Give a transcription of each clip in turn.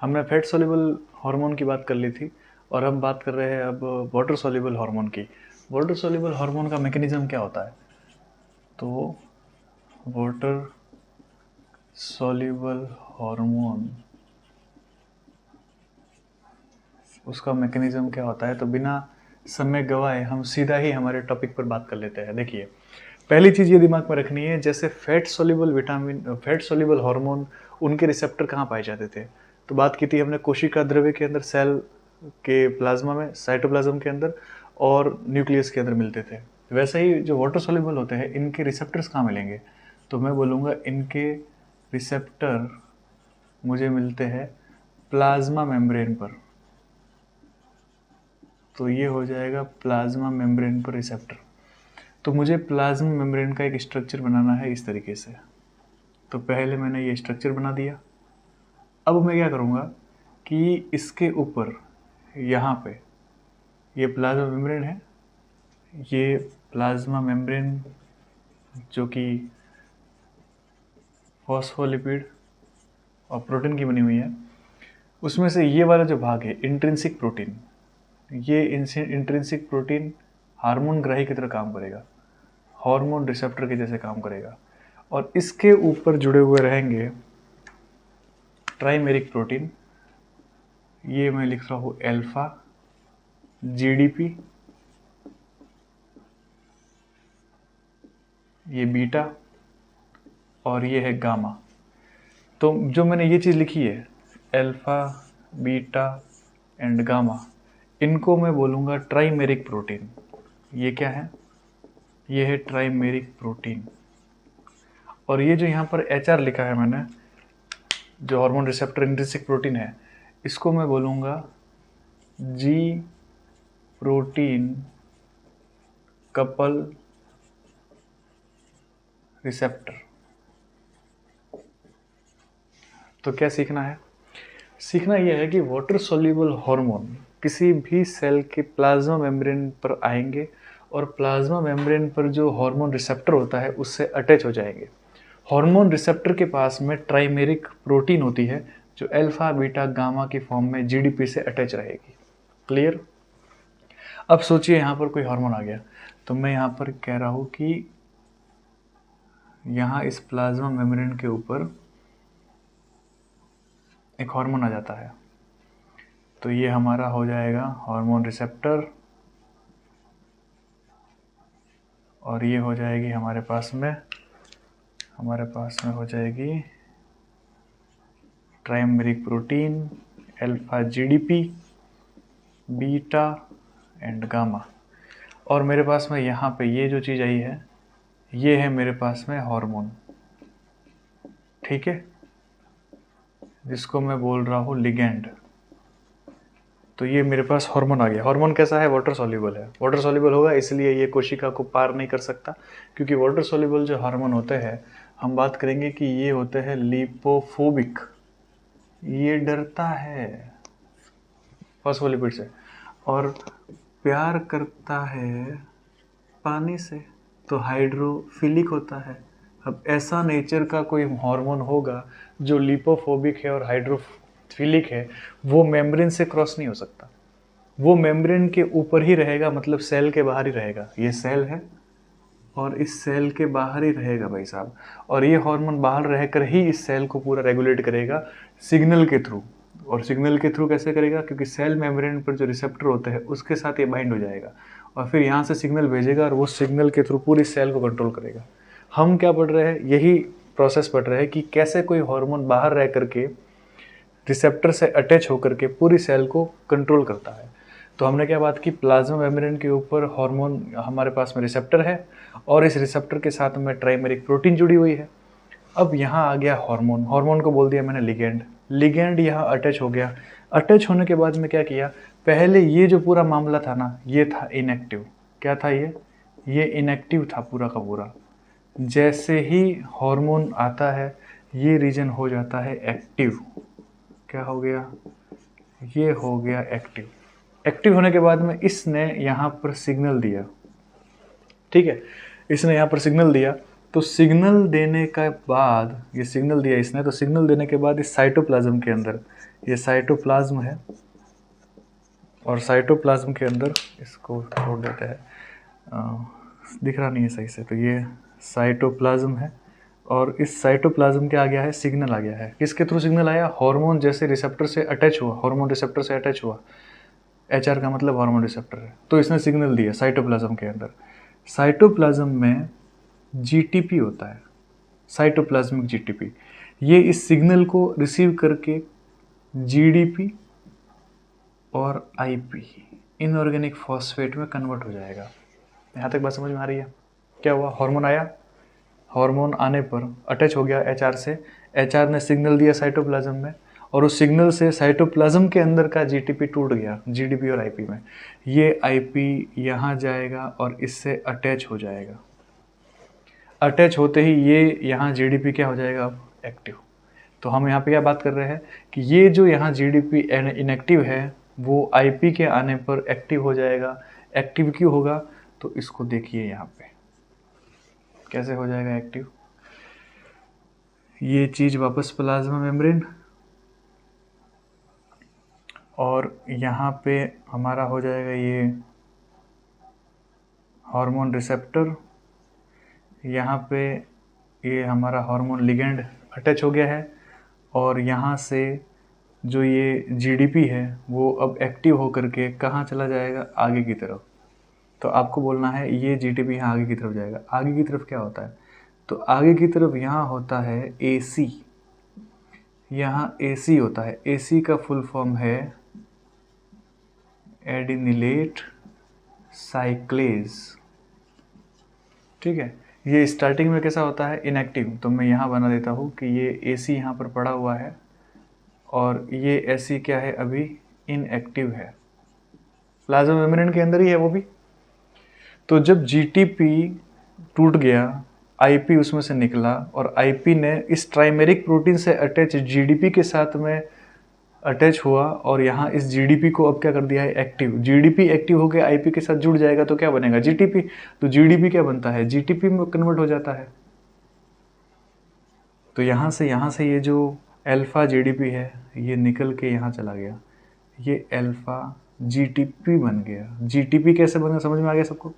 हमने fat soluble hormone की बात कर ली थी और हम बात कर रहे हैं अब वाटर सोल्यूबल हार्मोन की। वाटर सोल्यूबल हार्मोन का मैकेनिज्म क्या होता है? तो वाटर सोल्यूबल हार्मोन, उसका मैकेनिज्म क्या होता है? तो बिना समय गवाए हम सीधा ही हमारे टॉपिक पर बात कर लेते हैं। देखिए, पहली चीज़ ये दिमाग में रखनी है, जैसे fat soluble vitamin, fat soluble hormone, उनके रिसेप्टर कहाँ पाए जाते थे? तो बात की थी हमने कोशिका द्रव्य के अंदर, सेल के प्लाज्मा में, साइटोप्लाज्म के अंदर और न्यूक्लियस के अंदर मिलते थे। वैसे ही जो वाटर सोल्यूबल होते हैं, इनके रिसेप्टर्स कहाँ मिलेंगे? तो मैं बोलूँगा इनके रिसेप्टर मुझे मिलते हैं प्लाज्मा मेम्ब्रेन पर। तो ये हो जाएगा प्लाज्मा मेम्ब्रेन पर रिसेप्टर। तो मुझे प्लाज्मा मेम्ब्रेन का एक स्ट्रक्चर बनाना है इस तरीके से। तो पहले मैंने ये स्ट्रक्चर बना दिया। अब मैं क्या करूँगा कि इसके ऊपर यहाँ पे ये प्लाज्मा मेम्ब्रेन है, ये प्लाज्मा मेम्ब्रेन जो कि फॉस्फोलिपिड और प्रोटीन की बनी हुई है, उसमें से ये वाला जो भाग है इंट्रिंसिक प्रोटीन, ये इंट्रिंसिक प्रोटीन हार्मोन ग्राही की तरह काम करेगा, हार्मोन रिसेप्टर के जैसे काम करेगा। और इसके ऊपर जुड़े हुए रहेंगे ट्राइमेरिक प्रोटीन, ये मैं लिख रहा हूँ अल्फा, जीडीपी, ये बीटा और ये है गामा। तो जो मैंने ये चीज़ लिखी है अल्फा, बीटा एंड गामा, इनको मैं बोलूँगा ट्राइमेरिक प्रोटीन। ये क्या है? ये है ट्राइमेरिक प्रोटीन। और ये जो यहाँ पर HR लिखा है मैंने, जो हार्मोन रिसेप्टर इंट्रिंसिक प्रोटीन है, इसको मैं बोलूँगा जी प्रोटीन कपल रिसेप्टर। तो क्या सीखना है? सीखना यह है कि वाटर सोल्यूबल हार्मोन किसी भी सेल के प्लाज्मा मेम्ब्रेन पर आएंगे और प्लाज्मा मेम्ब्रेन पर जो हार्मोन रिसेप्टर होता है उससे अटैच हो जाएंगे। हार्मोन रिसेप्टर के पास में ट्राइमेरिक प्रोटीन होती है जो अल्फा, बीटा, गामा की फॉर्म में जीडीपी से अटैच रहेगी। क्लियर? अब सोचिए यहाँ पर कोई हार्मोन आ गया, तो मैं यहाँ पर कह रहा हूँ कि यहाँ इस प्लाज्मा मेम्ब्रेन के ऊपर एक हार्मोन आ जाता है, तो ये हमारा हो जाएगा हार्मोन रिसेप्टर और ये हो जाएगी हमारे पास में हो जाएगी trimeric protein, alpha, GDP, beta and gamma. और मेरे पास में यहाँ पे ये जो चीज़ आई है, ये है मेरे पास में हार्मोन, ठीक है, जिसको मैं बोल रहा हूँ लिगेंड। तो ये मेरे पास हार्मोन आ गया। हार्मोन कैसा है? वाटर सॉल्युबल है। वाटर सॉल्युबल होगा इसलिए ये कोशिका को पार नहीं कर सकता, क्योंकि वाटर सॉल्युबल जो हार्मोन होते हैं, हम बात करेंगे कि ये होते हैं लिपोफोबिक। ये डरता है फॉस्फोलिपिड से और प्यार करता है पानी से, तो हाइड्रोफिलिक होता है। अब ऐसा नेचर का कोई हार्मोन होगा जो लिपोफोबिक है और हाइड्रोफिलिक है, वो मेम्ब्रेन से क्रॉस नहीं हो सकता, वो मेम्ब्रेन के ऊपर ही रहेगा, मतलब सेल के बाहर ही रहेगा। ये सेल है और इस सेल के बाहर ही रहेगा भाई साहब। और ये हार्मोन बाहर रहकर ही इस सेल को पूरा रेगुलेट करेगा सिग्नल के थ्रू। और सिग्नल के थ्रू कैसे करेगा? क्योंकि सेल मेम्ब्रेन पर जो रिसेप्टर होते हैं उसके साथ ये बाइंड हो जाएगा और फिर यहाँ से सिग्नल भेजेगा और वो सिग्नल के थ्रू पूरी सेल को कंट्रोल करेगा। हम क्या पढ़ रहे हैं? यही प्रोसेस पढ़ रहे हैं कि कैसे कोई हार्मोन बाहर रह करके रिसेप्टर से अटैच होकर के पूरी सेल को कंट्रोल करता है। तो हमने क्या बात की? प्लाज्मा मेम्ब्रेन के ऊपर हार्मोन हमारे पास में रिसेप्टर है और इस रिसेप्टर के साथ में ट्राइमेरिक प्रोटीन जुड़ी हुई है। अब यहाँ आ गया हार्मोन, हार्मोन को बोल दिया मैंने लिगेंड। लिगेंड यहाँ अटैच हो गया। अटैच होने के बाद में क्या किया? पहले ये जो पूरा मामला था ना, ये था इनएक्टिव। क्या था ये इनएक्टिव था पूरा का पूरा। जैसे ही हार्मोन आता है ये रीजन हो जाता है एक्टिव। क्या हो गया? ये हो गया एक्टिव। एक्टिव होने के बाद में इसने यहाँ पर सिग्नल दिया, ठीक है, इसने यहाँ पर सिग्नल दिया तो सिग्नल देने के बाद, ये सिग्नल दिया इसने, तो सिग्नल देने के बाद इस साइटोप्लाज्म के अंदर, ये साइटोप्लाज्म है और साइटोप्लाज्म के अंदर, इसको छोड़ देते हैं, दिख रहा नहीं है सही से, तो ये साइटोप्लाज्म है और इस साइटोप्लाज्म के आ गया है सिग्नल, आ गया है किसके थ्रू सिग्नल आया, हार्मोन जैसे रिसेप्टर से अटैच हुआ, हार्मोन रिसेप्टर से अटैच हुआ, HR का मतलब हार्मोन रिसेप्टर है, तो इसने सिग्नल दिया साइटोप्लाज्म के अंदर। साइटोप्लाज्म में GTP होता है, साइटोप्लाज्मिक GTP, ये इस सिग्नल को रिसीव करके GDP और IP इनऑर्गेनिक फॉस्फेट में कन्वर्ट हो जाएगा। यहाँ तक बात समझ में आ रही है? क्या हुआ, हार्मोन आया, हार्मोन आने पर अटैच हो गया HR से, HR ने सिग्नल दिया साइटोप्लाज्म में और उस सिग्नल से साइटोप्लाज्म के अंदर का GTP टूट गया GDP और IP में, ये IP यहाँ जाएगा और इससे अटैच हो जाएगा। अटैच होते ही ये यहाँ GDP क्या हो जाएगा, अब एक्टिव। तो हम यहाँ पे क्या बात कर रहे हैं कि ये जो यहाँ GDP इनएक्टिव है वो IP के आने पर एक्टिव हो जाएगा। एक्टिव क्यों होगा, तो इसको देखिए यहाँ पे कैसे हो जाएगा एक्टिव। ये चीज़ वापस प्लाज्मा मेम्ब्रेन और यहाँ पे हमारा हो जाएगा ये हार्मोन रिसेप्टर, यहाँ पे ये हमारा हार्मोन लिगेंड अटैच हो गया है और यहाँ से जो ये GDP है वो अब एक्टिव होकर के कहाँ चला जाएगा, आगे की तरफ। तो आपको बोलना है ये GDP यहाँ आगे की तरफ जाएगा। आगे की तरफ क्या होता है, तो आगे की तरफ यहाँ होता है AC, यहाँ AC होता है। AC का फुल फॉर्म है एडिनिलेट साइक्लेज, ठीक है। ये स्टार्टिंग में कैसा होता है, इनएक्टिव, तो मैं यहाँ बना देता हूँ कि ये AC यहाँ पर पड़ा हुआ है और ये AC क्या है, अभी इनएक्टिव है, प्लाज्मा मेम्ब्रेन के अंदर ही है वो भी। तो जब GTP टूट गया, IP उसमें से निकला और IP ने इस ट्राइमेरिक प्रोटीन से अटैच GDP के साथ में अटैच हुआ और यहाँ इस GDP को अब क्या कर दिया है, एक्टिव। GDP एक्टिव होकर IP के साथ जुड़ जाएगा तो क्या बनेगा, GTP। तो GDP क्या बनता है, GTP में कन्वर्ट हो जाता है। तो यहाँ से ये जो अल्फा GDP है ये निकल के यहाँ चला गया, ये अल्फा GTP बन गया। GTP कैसे बना, समझ में आ गया सबको?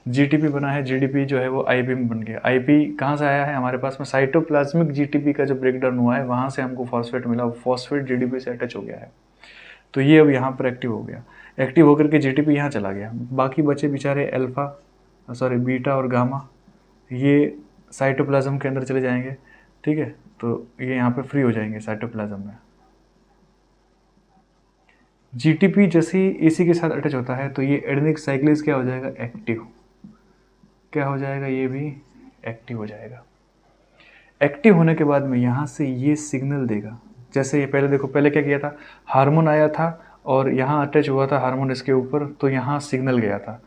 GTP बना है, GDP जो है वो IP में बन गया। IP कहाँ से आया है, हमारे पास में साइटोप्लाज्मिक GTP का जो ब्रेकडाउन हुआ है वहाँ से हमको फॉस्फेट मिला, फॉस्फेट GDP से अटैच हो गया है। तो ये अब यहाँ पर एक्टिव हो गया, एक्टिव होकर के GTP यहाँ चला गया। बाकी बचे बेचारे बीटा और गामा, ये साइटोप्लाज्म के अंदर चले जाएंगे, ठीक है। तो ये यहाँ पे फ्री हो जाएंगे साइटोप्लाज्म में। GTP जैसे ही AC के साथ अटैच होता है तो ये एडेनिक साइक्लेज क्या हो जाएगा, एक्टिव। क्या हो जाएगा, ये भी एक्टिव हो जाएगा। एक्टिव होने के बाद में यहाँ से ये सिग्नल देगा, जैसे ये पहले देखो, पहले क्या किया था, हार्मोन आया था और यहाँ अटैच हुआ था हार्मोन इसके ऊपर, तो यहाँ सिग्नल गया था।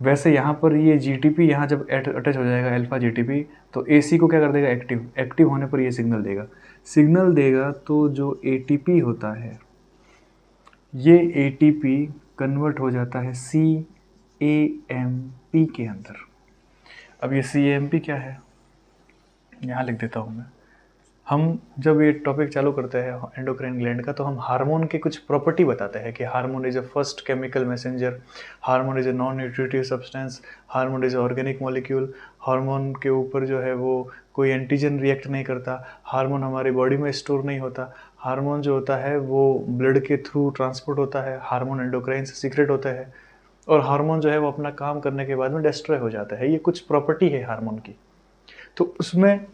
वैसे यहाँ पर ये GTP यहाँ जब अटैच हो जाएगा अल्फा GTP, तो AC को क्या कर देगा, एक्टिव। एक्टिव होने पर ये सिग्नल देगा, सिग्नल देगा तो जो ATP होता है, ये ATP कन्वर्ट हो जाता है CAMP के अंदर। अब ये CAMP क्या है, यहाँ लिख देता हूँ मैं। हम जब ये टॉपिक चालू करते हैं एंडोक्राइन ग्लैंड का, तो हम हार्मोन के कुछ प्रॉपर्टी बताते हैं कि hormone is a first chemical messenger, hormone is a non nutritive substance, hormone is organic molecule, hormone के ऊपर जो है वो कोई एंटीजन रिएक्ट नहीं करता, हार्मोन हमारी बॉडी में स्टोर नहीं होता, हार्मोन जो होता है वो ब्लड के थ्रू ट्रांसपोर्ट होता है, हार्मोन एंडोक्राइन से सीक्रेट होता है और हार्मोन जो है वो अपना काम करने के बाद में डिस्ट्रॉय हो जाता है। ये कुछ प्रॉपर्टी है हार्मोन की। तो उसमें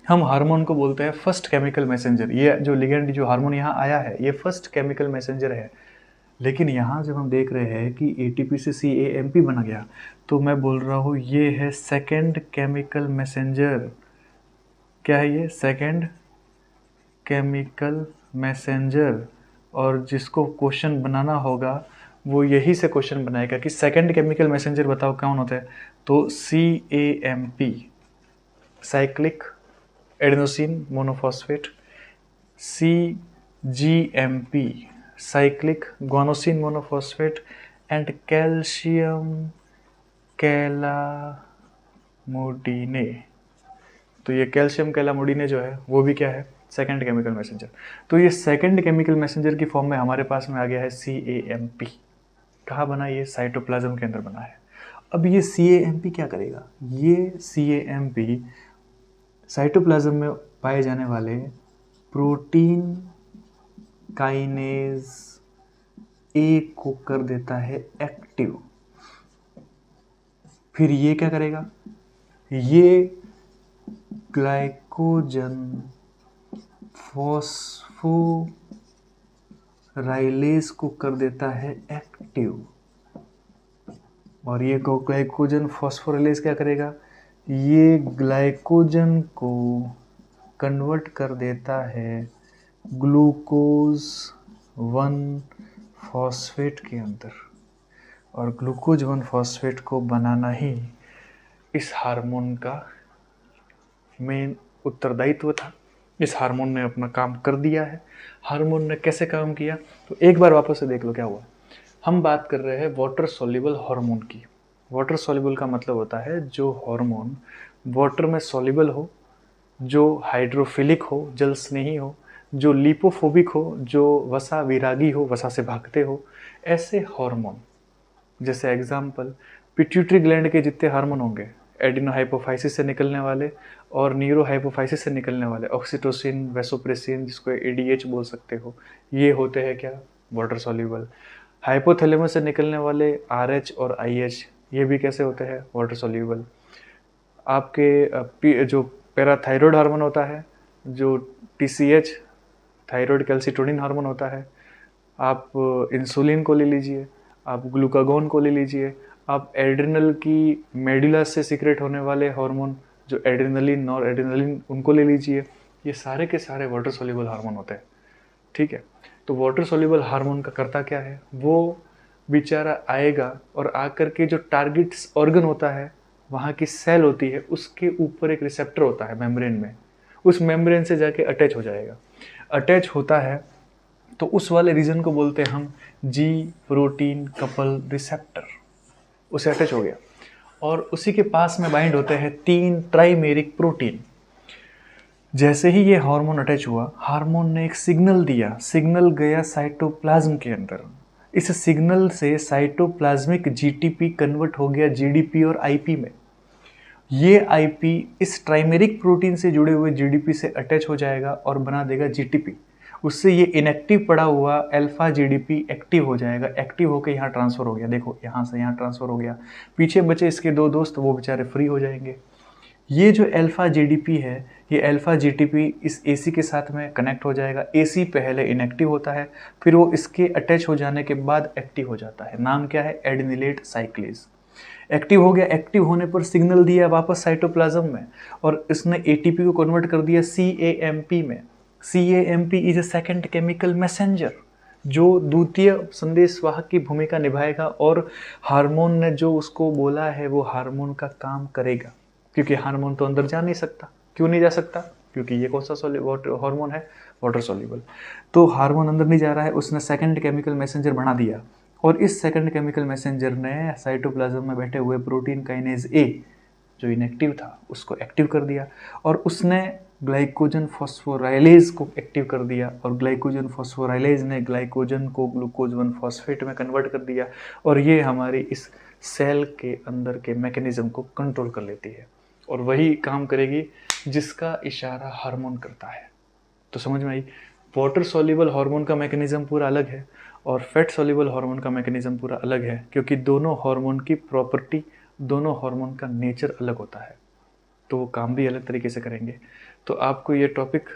हम हार्मोन को बोलते हैं फर्स्ट केमिकल मैसेंजर। ये जो लिगेंड जो हार्मोन यहाँ आया है ये फर्स्ट केमिकल मैसेंजर है। लेकिन यहाँ जब हम देख रहे हैं कि ATP से CAMP बना गया, तो मैं बोल रहा हूँ ये है सेकेंड केमिकल मैसेंजर। क्या है ये, सेकेंड केमिकल मैसेंजर। और जिसको क्वेश्चन बनाना होगा वो यही से क्वेश्चन बनाएगा कि सेकेंड केमिकल मैसेंजर बताओ कौन होता है, तो CAMP cyclic adenosine monophosphate, CGMP cyclic guanosine monophosphate and calcium calmodulin तो ये कैल्शियम कैलामोडिने जो है वो भी क्या है, सेकंड केमिकल मैसेंजर। तो ये सेकंड केमिकल मैसेंजर की फॉर्म में हमारे पास में आ गया है CAMP। कहाँ बना, ये साइटोप्लाज्म के अंदर बना है। अब ये CAMP क्या करेगा, ये CAMP साइटोप्लाज्म में पाए जाने वाले प्रोटीन काइनेज ए को कर देता है एक्टिव। फिर ये क्या करेगा, ये ग्लाइकोजन फॉस्फोराइलेज को कर देता है एक्टिव। और ये ग्लाइकोजन फॉस्फोराइलेज क्या करेगा, ये ग्लाइकोजन को कन्वर्ट कर देता है ग्लूकोज 1 फॉस्फेट के अंदर। और ग्लूकोज 1 फॉस्फेट को बनाना ही इस हार्मोन का मेन उत्तरदायित्व था। इस हार्मोन ने अपना काम कर दिया है। हार्मोन ने कैसे काम किया, तो एक बार वापस से देख लो क्या हुआ। हम बात कर रहे हैं वाटर सॉल्युबल हार्मोन की। वाटर सॉल्युबल का मतलब होता है जो हार्मोन वाटर में सॉल्युबल हो, जो हाइड्रोफिलिक हो, जल स्नेही हो, जो लिपोफोबिक हो, जो वसा विरागी हो, वसा से भागते हो, ऐसे हार्मोन। जैसे एग्जाम्पल पिट्यूटरी ग्लैंड के जितने हार्मोन होंगे, एडिनोहाइपोफाइसिस से निकलने वाले और न्यूरोहाइपोफाइसिस से निकलने वाले, ऑक्सीटोसिन, वैसोप्रेसिन, जिसको ADH बोल सकते हो, ये होते हैं क्या, वाटर सॉल्युबल। हाइपोथैलेमस से निकलने वाले RH और IH, ये भी कैसे होते हैं, वाटर सॉल्युबल। आपके जो पैराथायरॉयड हार्मोन होता है, जो TCH थायराइड कैल्सिटोनिन हार्मोन होता है, आप इंसुलिन को ले लीजिए, आप ग्लूकागोन को ले लीजिए, आप एड्रिनल की मेडुला से सीक्रेट होने वाले हार्मोन जो एड्रिनलिन, नॉर एड्रिनलिन, उनको ले लीजिए। ये सारे के सारे वाटर सॉल्युबल हार्मोन होते हैं, ठीक है। तो वाटर सॉल्युबल हार्मोन का करता क्या है, वो बेचारा आएगा और आकर के जो टारगेट ऑर्गन होता है, वहाँ की सेल होती है, उसके ऊपर एक रिसेप्टर होता है मेम्ब्रेन में, उस मेम्ब्रेन से जाके अटैच हो जाएगा। अटैच होता है तो उस वाले रीजन को बोलते हैं हम G प्रोटीन कपल रिसेप्टर, उसे अटैच हो गया। और उसी के पास में बाइंड होते हैं 3 ट्राइमेरिक प्रोटीन। जैसे ही ये हार्मोन अटैच हुआ, हार्मोन ने एक सिग्नल दिया, सिग्नल गया साइटोप्लाज्म के अंदर। इस सिग्नल से साइटोप्लाज्मिक GTP कन्वर्ट हो गया GDP और IP में। ये IP इस ट्राइमेरिक प्रोटीन से जुड़े हुए GDP से अटैच हो जाएगा और बना देगा GTP। उससे ये इनएक्टिव पड़ा हुआ अल्फा GDP एक्टिव हो जाएगा। एक्टिव होकर यहाँ ट्रांसफ़र हो गया, देखो यहाँ से यहाँ ट्रांसफ़र हो गया। पीछे बचे इसके 2 दोस्त, वो बेचारे फ्री हो जाएंगे। ये जो अल्फा GDP है, ये अल्फा GTP इस AC के साथ में कनेक्ट हो जाएगा। AC पहले इनएक्टिव होता है, फिर वो इसके अटैच हो जाने के बाद एक्टिव हो जाता है। नाम क्या है, एडिनिलेट साइक्लेज। एक्टिव हो गया, एक्टिव होने पर सिग्नल दिया वापस साइटोप्लाज्म में और इसने ATP को कन्वर्ट कर दिया CAMP में। CAMP is a second chemical messenger, जो द्वितीय संदेशवाहक की भूमिका निभाएगा और हार्मोन ने जो उसको बोला है वो हार्मोन का काम करेगा। क्योंकि हार्मोन तो अंदर जा नहीं सकता। क्यों नहीं जा सकता, क्योंकि ये कौन सा हार्मोन है, वाटर सॉल्युबल। तो हार्मोन अंदर नहीं जा रहा है, उसने सेकेंड केमिकल मैसेंजर बना दिया और इस सेकंड केमिकल मैसेंजर ने साइटोप्लाज्म में बैठे हुए प्रोटीन काइनेज A जो इनएक्टिव था उसको एक्टिव कर दिया और उसने ग्लाइकोजन फॉस्फोराइलेज को एक्टिव कर दिया और ग्लाइकोजन फॉस्फोराइलेज ने ग्लाइकोजन को ग्लूकोज 1 फॉस्फेट में कन्वर्ट कर दिया और ये हमारी इस सेल के अंदर के मैकेनिज्म को कंट्रोल कर लेती है और वही काम करेगी जिसका इशारा हार्मोन करता है। तो समझ में आई, वाटर सॉल्युबल हार्मोन का मैकेनिज्म पूरा अलग है और फैट सॉल्युबल हार्मोन का मैकेनिज्म पूरा अलग है, क्योंकि दोनों हार्मोन की प्रॉपर्टी, दोनों हार्मोन का नेचर अलग होता है, तो वो काम भी अलग तरीके से करेंगे। तो आपको ये टॉपिक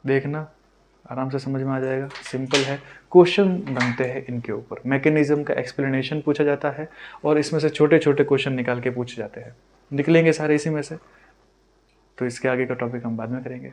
देखना, आराम से समझ में आ जाएगा, सिंपल है। क्वेश्चन बनते हैं इनके ऊपर, मैकेनिज्म का एक्सप्लेनेशन पूछा जाता है और इसमें से छोटे छोटे क्वेश्चन निकाल के पूछे जाते हैं, निकलेंगे सारे इसी में से। तो इसके आगे का टॉपिक हम बाद में करेंगे।